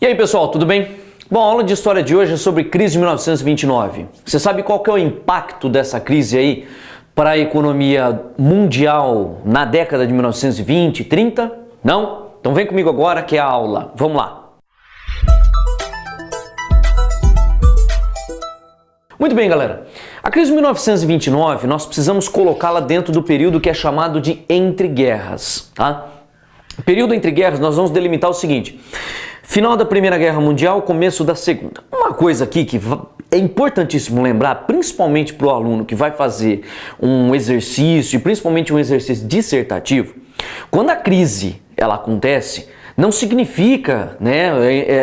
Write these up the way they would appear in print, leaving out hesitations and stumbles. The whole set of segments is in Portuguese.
E aí pessoal, tudo bem? Bom, a aula de história de hoje é sobre crise de 1929. Você sabe qual que é o impacto dessa crise aí para a economia mundial na década de 1920, 30? Não? Então vem comigo agora que é a aula. Vamos lá. Muito bem, galera. A crise de 1929, nós precisamos colocá-la dentro do período que é chamado de entre guerras, tá? Período entre guerras, nós vamos delimitar o seguinte: final da Primeira Guerra Mundial, começo da Segunda. Uma coisa aqui que é importantíssimo lembrar, principalmente para o aluno que vai fazer um exercício, e principalmente um exercício dissertativo, quando a crise ela acontece, não significa, né,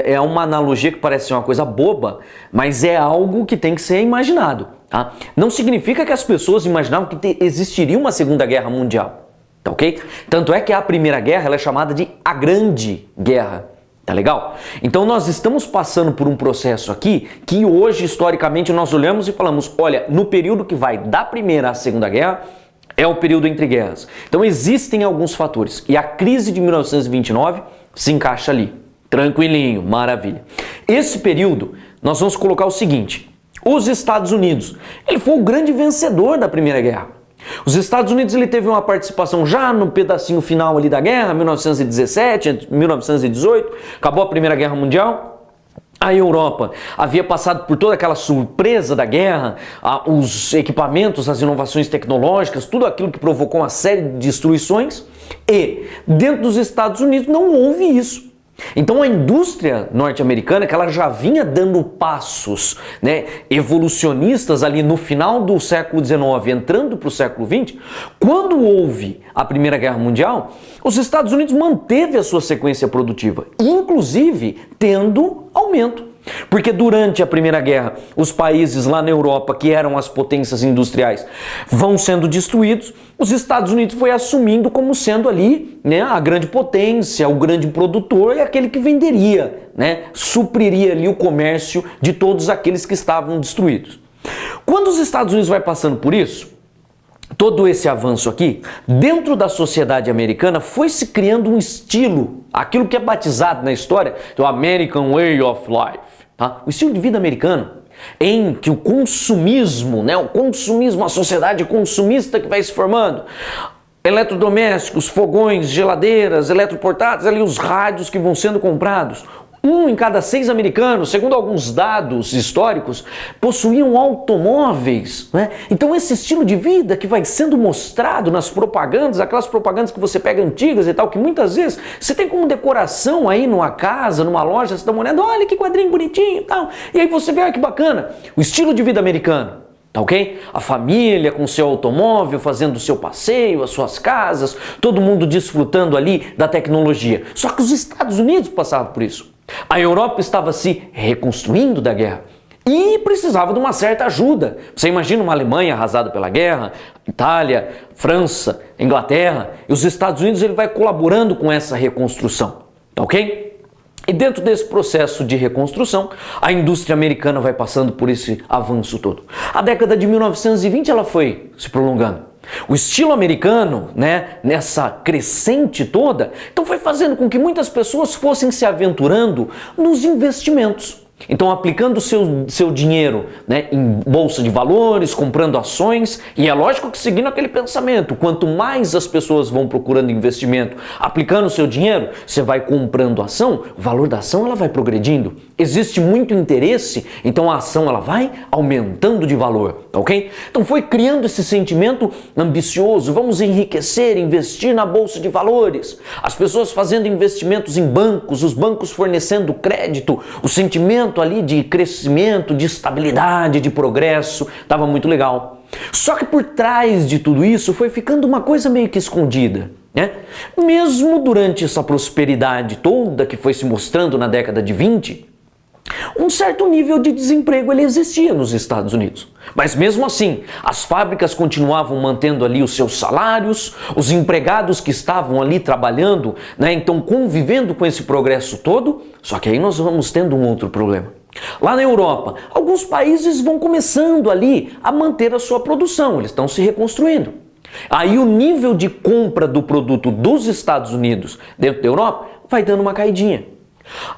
é uma analogia que parece ser uma coisa boba, mas é algo que tem que ser imaginado, tá? Não significa que as pessoas imaginavam que existiria uma Segunda Guerra Mundial, tá ok? Tanto é que a Primeira Guerra ela é chamada de a Grande Guerra. Tá legal? Então nós estamos passando por um processo aqui que hoje, historicamente, nós olhamos e falamos, olha, no período que vai da Primeira à Segunda Guerra, é o período entre guerras. Então existem alguns fatores e a crise de 1929 se encaixa ali. Tranquilinho, maravilha. Esse período, nós vamos colocar o seguinte, os Estados Unidos, ele foi o grande vencedor da Primeira Guerra. Os Estados Unidos ele teve uma participação já no pedacinho final ali da guerra, 1917, 1918, acabou a Primeira Guerra Mundial. A Europa havia passado por toda aquela surpresa da guerra, os equipamentos, as inovações tecnológicas, tudo aquilo que provocou uma série de destruições, e dentro dos Estados Unidos não houve isso. Então a indústria norte-americana, que ela já vinha dando passos, né, evolucionistas ali no final do século XIX, entrando para o século XX, quando houve a Primeira Guerra Mundial, os Estados Unidos manteve a sua sequência produtiva, inclusive tendo aumento. Porque durante a Primeira Guerra, os países lá na Europa, que eram as potências industriais, vão sendo destruídos, os Estados Unidos foi assumindo como sendo ali, né, a grande potência, o grande produtor e aquele que venderia, né, supriria ali o comércio de todos aqueles que estavam destruídos. Quando os Estados Unidos vai passando por isso, todo esse avanço aqui, dentro da sociedade americana, foi se criando um estilo, aquilo que é batizado na história, do American Way of Life, tá? O estilo de vida americano, em que o consumismo, né, a sociedade consumista que vai se formando, eletrodomésticos, fogões, geladeiras, eletroportáteis, ali os rádios que vão sendo comprados. 1 em cada 6 americanos, segundo alguns dados históricos, possuíam automóveis, né? Então esse estilo de vida que vai sendo mostrado nas propagandas, aquelas propagandas que você pega antigas e tal, que muitas vezes você tem como decoração aí numa casa, numa loja, você dá uma olhada, olha que quadrinho bonitinho e tal, e aí você vê, olha que bacana, o estilo de vida americano. Tá ok? A família com seu automóvel, fazendo o seu passeio, as suas casas, todo mundo desfrutando ali da tecnologia. Só que os Estados Unidos passavam por isso. A Europa estava se reconstruindo da guerra e precisava de uma certa ajuda. Você imagina uma Alemanha arrasada pela guerra, Itália, França, Inglaterra, e os Estados Unidos ele vai colaborando com essa reconstrução. Tá ok? E dentro desse processo de reconstrução, a indústria americana vai passando por esse avanço todo. A década de 1920 ela foi se prolongando. O estilo americano, né, nessa crescente toda, então foi fazendo com que muitas pessoas fossem se aventurando nos investimentos. Então aplicando o seu dinheiro, né, em bolsa de valores, comprando ações, e é lógico que seguindo aquele pensamento, quanto mais as pessoas vão procurando investimento, aplicando o seu dinheiro, você vai comprando ação, o valor da ação ela vai progredindo. Existe muito interesse, então a ação ela vai aumentando de valor, tá ok? Então foi criando esse sentimento ambicioso, vamos enriquecer, investir na bolsa de valores, as pessoas fazendo investimentos em bancos, os bancos fornecendo crédito, o sentimento ali de crescimento, de estabilidade, de progresso, estava muito legal. Só que por trás de tudo isso foi ficando uma coisa meio que escondida, né? Mesmo durante essa prosperidade toda que foi se mostrando na década de 20, um certo nível de desemprego ele existia nos Estados Unidos. Mas mesmo assim, as fábricas continuavam mantendo ali os seus salários, os empregados que estavam ali trabalhando, né, então convivendo com esse progresso todo, só que aí nós vamos tendo um outro problema. Lá na Europa, alguns países vão começando ali a manter a sua produção, eles estão se reconstruindo. Aí o nível de compra do produto dos Estados Unidos dentro da Europa vai dando uma caidinha.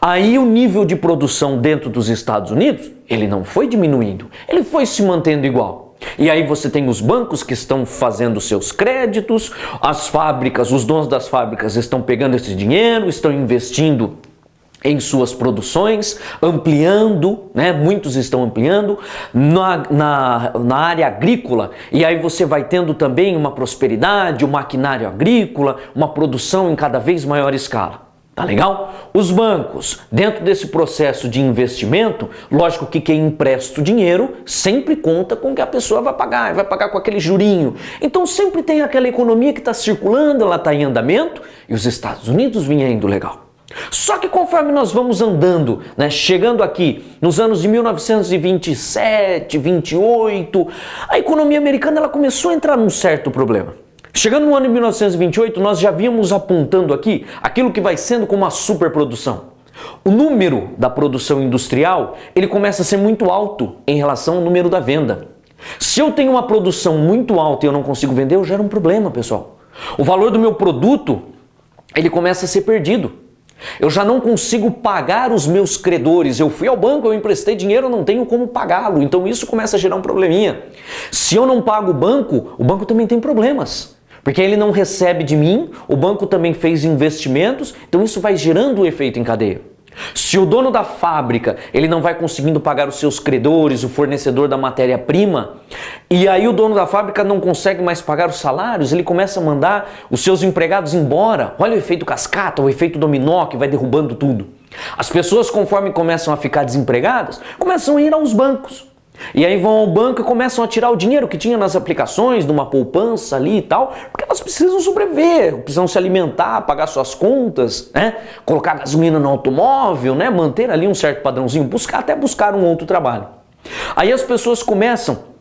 Aí o nível de produção dentro dos Estados Unidos, ele não foi diminuindo, ele foi se mantendo igual. E aí você tem os bancos que estão fazendo seus créditos, as fábricas, os donos das fábricas estão pegando esse dinheiro, estão investindo em suas produções, ampliando, né? Muitos estão ampliando na área agrícola, e aí você vai tendo também uma prosperidade, o maquinário agrícola, uma produção em cada vez maior escala. Tá legal? Os bancos, dentro desse processo de investimento, lógico que quem empresta o dinheiro sempre conta com que a pessoa vai pagar com aquele jurinho. Então sempre tem aquela economia que está circulando, ela está em andamento, e os Estados Unidos vinha indo legal. Só que conforme nós vamos andando, né, chegando aqui nos anos de 1927, 28, a economia americana ela começou a entrar num certo problema. Chegando no ano de 1928, nós já víamos apontando aqui aquilo que vai sendo como a superprodução. O número da produção industrial, ele começa a ser muito alto em relação ao número da venda. Se eu tenho uma produção muito alta e eu não consigo vender, eu gero um problema, pessoal. O valor do meu produto, ele começa a ser perdido. Eu já não consigo pagar os meus credores. Eu fui ao banco, eu emprestei dinheiro, eu não tenho como pagá-lo. Então isso começa a gerar um probleminha. Se eu não pago o banco também tem problemas. Porque ele não recebe de mim, o banco também fez investimentos, então isso vai gerando um efeito em cadeia. Se o dono da fábrica ele não vai conseguindo pagar os seus credores, o fornecedor da matéria-prima, e aí o dono da fábrica não consegue mais pagar os salários, ele começa a mandar os seus empregados embora. Olha o efeito cascata, o efeito dominó que vai derrubando tudo. As pessoas, conforme começam a ficar desempregadas, começam a ir aos bancos. E aí vão ao banco e começam a tirar o dinheiro que tinha nas aplicações, numa poupança ali e tal, porque elas precisam sobreviver, precisam se alimentar, pagar suas contas, né? Colocar gasolina no automóvel, né? Manter ali um certo padrãozinho, até buscar um outro trabalho. Aí as pessoas começam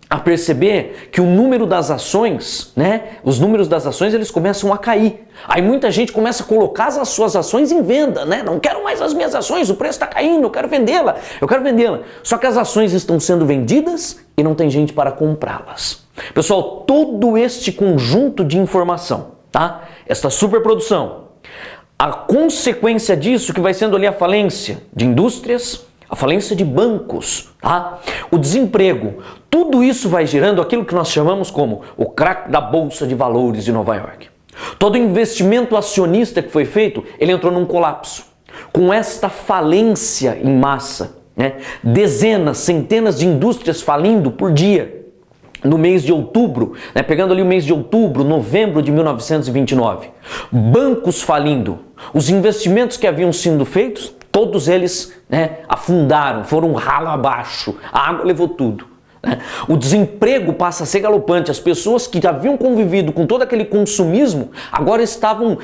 a perceber que o número das ações, né? Os números das ações eles começam a cair. Aí muita gente começa a colocar as suas ações em venda, né? Não quero mais as minhas ações, o preço está caindo, eu quero vendê-la. Só que as ações estão sendo vendidas e não tem gente para comprá-las. Pessoal, todo este conjunto de informação, tá? Esta superprodução, a consequência disso que vai sendo ali a falência de indústrias, a falência de bancos, tá? O desemprego, tudo isso vai gerando aquilo que nós chamamos como o crack da Bolsa de Valores de Nova York. Todo investimento acionista que foi feito, ele entrou num colapso. Com esta falência em massa, né? Dezenas, centenas de indústrias falindo por dia. No mês de outubro, né? Pegando ali o mês de outubro, novembro de 1929, bancos falindo, os investimentos que haviam sido feitos, todos eles, né, afundaram, foram ralo abaixo, a água levou tudo. Né? O desemprego passa a ser galopante, as pessoas que haviam convivido com todo aquele consumismo, agora estavam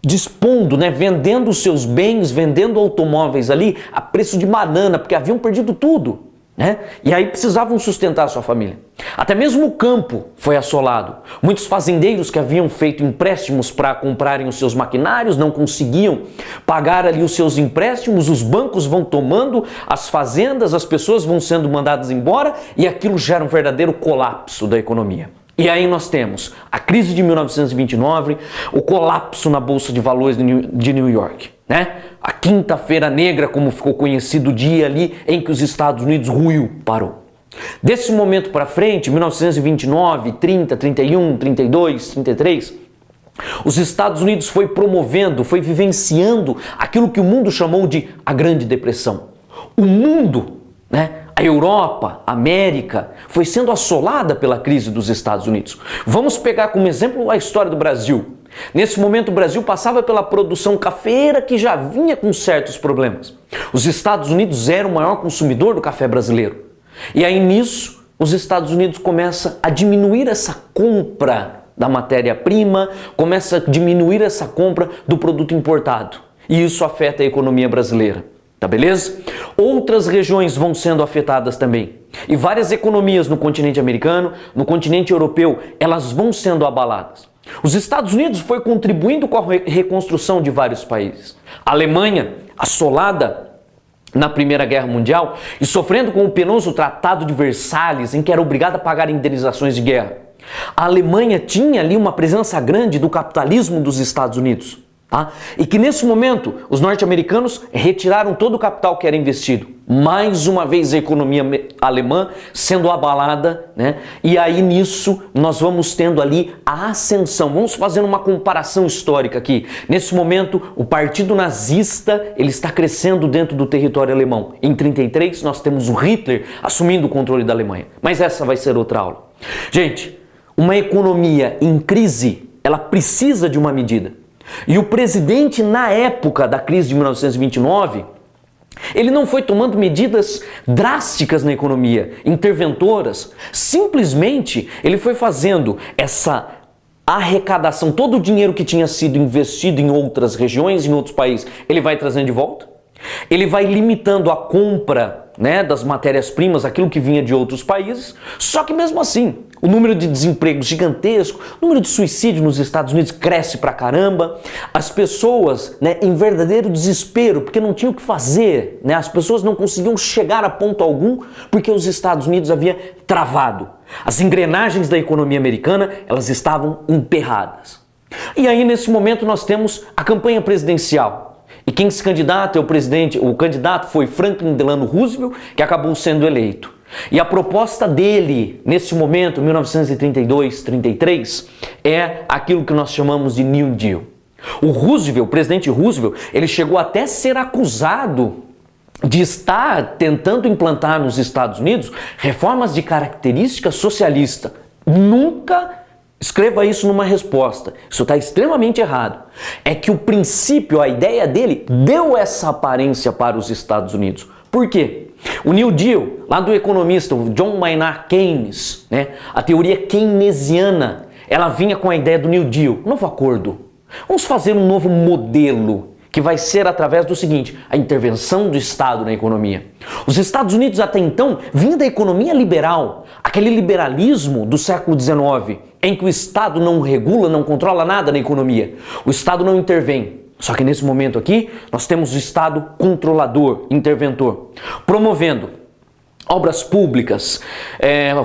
dispondo, né, vendendo os seus bens, vendendo automóveis ali a preço de banana, porque haviam perdido tudo. Né? E aí precisavam sustentar a sua família. Até mesmo o campo foi assolado. Muitos fazendeiros que haviam feito empréstimos para comprarem os seus maquinários não conseguiam pagar ali os seus empréstimos, os bancos vão tomando as fazendas, as pessoas vão sendo mandadas embora e aquilo gera um verdadeiro colapso da economia. E aí nós temos a crise de 1929, o colapso na Bolsa de Valores de New York, né? A Quinta-feira Negra, como ficou conhecido o dia ali em que os Estados Unidos ruiu, parou. Desse momento para frente, 1929, 30, 31, 32, 33, os Estados Unidos foi vivenciando aquilo que o mundo chamou de a Grande Depressão. O mundo, né? A Europa, a América, foi sendo assolada pela crise dos Estados Unidos. Vamos pegar como exemplo a história do Brasil. Nesse momento o Brasil passava pela produção cafeeira que já vinha com certos problemas. Os Estados Unidos eram o maior consumidor do café brasileiro. E aí nisso, os Estados Unidos começam a diminuir essa compra da matéria-prima, começa a diminuir essa compra do produto importado. E isso afeta a economia brasileira. Tá beleza? Outras regiões vão sendo afetadas também. E várias economias no continente americano, no continente europeu, elas vão sendo abaladas. Os Estados Unidos foi contribuindo com a reconstrução de vários países. A Alemanha, assolada na Primeira Guerra Mundial e sofrendo com o penoso Tratado de Versalhes, em que era obrigada a pagar indenizações de guerra. A Alemanha tinha ali uma presença grande do capitalismo dos Estados Unidos. Tá? E que nesse momento os norte-americanos retiraram todo o capital que era investido. Mais uma vez a economia alemã sendo abalada, né? E aí nisso nós vamos tendo ali a ascensão. Vamos fazendo uma comparação histórica aqui. Nesse momento o partido nazista ele está crescendo dentro do território alemão. Em 33 nós temos o Hitler assumindo o controle da Alemanha. Mas essa vai ser outra aula. Gente, uma economia em crise, ela precisa de uma medida. E o presidente, na época da crise de 1929, ele não foi tomando medidas drásticas na economia, interventoras. Simplesmente, ele foi fazendo essa arrecadação, todo o dinheiro que tinha sido investido em outras regiões, em outros países, ele vai trazendo de volta. Ele vai limitando a compra, né, das matérias-primas, aquilo que vinha de outros países. Só que mesmo assim, o número de desemprego gigantesco, o número de suicídio nos Estados Unidos cresce pra caramba. As pessoas, né, em verdadeiro desespero, porque não tinham o que fazer, né, as pessoas não conseguiam chegar a ponto algum porque os Estados Unidos havia travado. As engrenagens da economia americana, elas estavam emperradas. E aí nesse momento nós temos a campanha presidencial. E quem se candidata é o candidato foi Franklin Delano Roosevelt, que acabou sendo eleito. E a proposta dele, nesse momento, 1932-33, é aquilo que nós chamamos de New Deal. O presidente Roosevelt, ele chegou até a ser acusado de estar tentando implantar nos Estados Unidos reformas de característica socialista. Nunca escreva isso numa resposta. Isso está extremamente errado. É que o princípio, a ideia dele, deu essa aparência para os Estados Unidos. Por quê? O New Deal, lá do economista John Maynard Keynes, né, a teoria keynesiana, ela vinha com a ideia do New Deal, novo acordo. Vamos fazer um novo modelo que vai ser através do seguinte, a intervenção do Estado na economia. Os Estados Unidos até então vinham da economia liberal, aquele liberalismo do século XIX, em que o Estado não regula, não controla nada na economia. O Estado não intervém. Só que nesse momento aqui, nós temos o Estado controlador, interventor, promovendo obras públicas,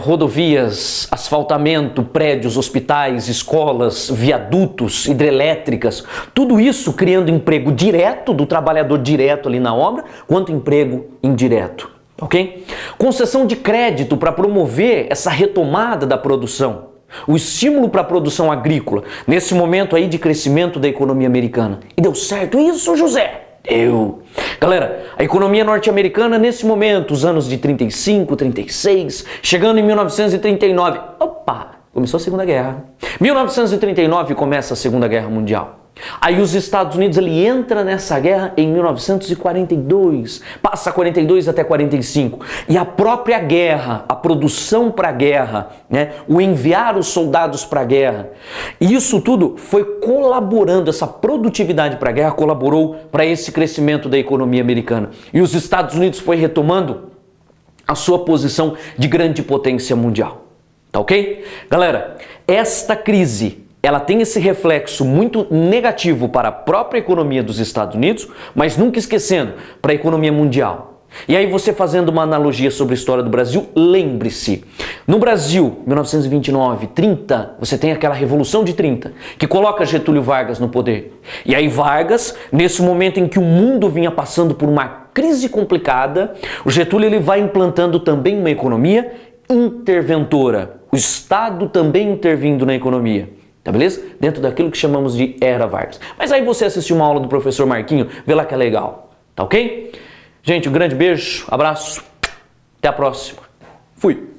rodovias, asfaltamento, prédios, hospitais, escolas, viadutos, hidrelétricas, tudo isso criando emprego direto do trabalhador direto ali na obra, quanto emprego indireto, ok? Concessão de crédito para promover essa retomada da produção. O estímulo para a produção agrícola, nesse momento aí de crescimento da economia americana. E deu certo isso, José? Deu. Galera, a economia norte-americana nesse momento, os anos de 35, 36, chegando em 1939. Opa, começou a Segunda Guerra. 1939 começa a Segunda Guerra Mundial. Aí os Estados Unidos ele entra nessa guerra em 1942, passa 42 até 45. E a própria guerra, a produção para a guerra, né, o enviar os soldados para a guerra, isso tudo foi colaborando, essa produtividade para a guerra colaborou para esse crescimento da economia americana. E os Estados Unidos foi retomando a sua posição de grande potência mundial. Tá ok? Galera, esta crise ela tem esse reflexo muito negativo para a própria economia dos Estados Unidos, mas nunca esquecendo, para a economia mundial. E aí você fazendo uma analogia sobre a história do Brasil, lembre-se, no Brasil, 1929, 30, você tem aquela Revolução de 30, que coloca Getúlio Vargas no poder. E aí Vargas, nesse momento em que o mundo vinha passando por uma crise complicada, o Getúlio ele vai implantando também uma economia interventora, o Estado também intervindo na economia. Tá beleza? Dentro daquilo que chamamos de Era Vargas. Mas aí você assistiu uma aula do professor Marquinho, vê lá que é legal. Tá ok? Gente, um grande beijo, abraço, até a próxima. Fui!